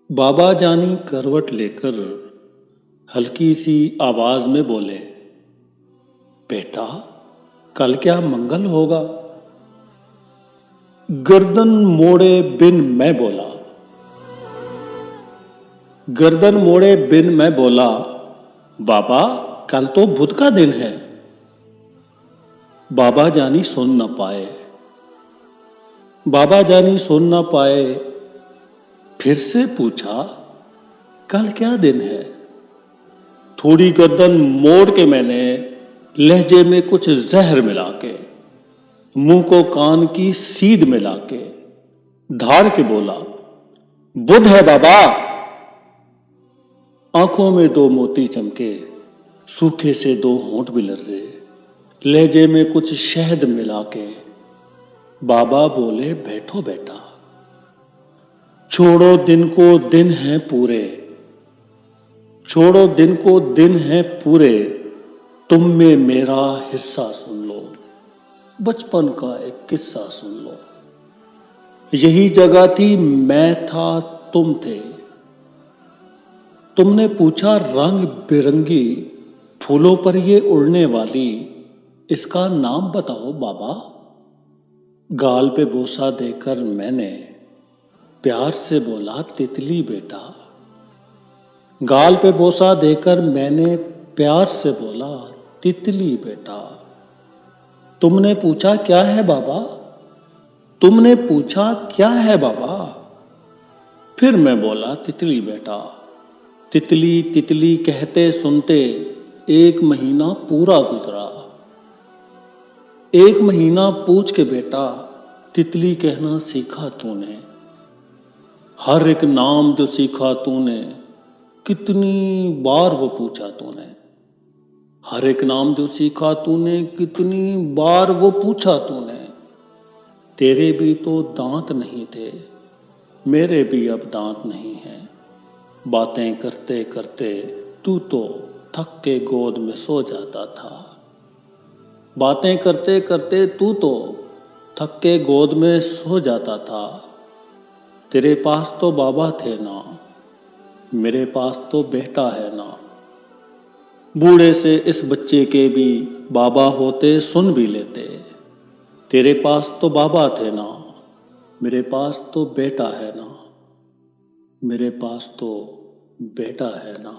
बाबा जानी करवट लेकर हल्की सी आवाज में बोले, बेटा, कल क्या मंगल होगा? गर्दन मोड़े बिन मैं बोला, गर्दन मोड़े बिन मैं बोला, बाबा, कल तो बुध का दिन है। बाबा जानी सुन न पाए, बाबा जानी सुन न पाए, फिर से पूछा, कल क्या दिन है? थोड़ी गर्दन मोड़ के मैंने लहजे में कुछ जहर मिला के, मुंह को कान की सीध मिला के, धार के बोला, बुध है बाबा। आंखों में दो मोती चमके, सूखे से दो होंठ भी लर्जे, लहजे में कुछ शहद मिला के बाबा बोले, बैठो बेटा, छोड़ो दिन को दिन है पूरे, छोड़ो दिन को दिन है पूरे, तुम में मेरा हिस्सा सुन लो, बचपन का एक किस्सा सुन लो। यही जगह थी, मैं था, तुम थे। तुमने पूछा, रंग बिरंगी फूलों पर ये उड़ने वाली, इसका नाम बताओ बाबा। गाल पे बोसा देकर मैंने प्यार से बोला, तितली बेटा। गाल पे बोसा देकर मैंने प्यार से बोला, तितली बेटा। तुमने पूछा, क्या है बाबा? तुमने पूछा, क्या है बाबा? फिर मैं बोला, तितली बेटा। तितली तितली कहते सुनते एक महीना पूरा गुजरा। एक महीना पूछ के बेटा, तितली कहना सीखा तूने। हर एक नाम जो सीखा तूने, कितनी बार वो पूछा तूने। हर एक नाम जो सीखा तूने, कितनी बार वो पूछा तूने। तेरे भी तो दांत नहीं थे, मेरे भी अब दांत नहीं हैं। बातें करते करते तू तो थक के गोद में सो जाता था। बातें करते करते तू तो थक के गोद में सो जाता था। तेरे पास तो बाबा थे ना, मेरे पास तो बेटा है ना। बूढ़े से इस बच्चे के भी बाबा होते सुन भी लेते। तेरे पास तो बाबा थे ना, मेरे पास तो बेटा है ना, मेरे पास तो बेटा है ना।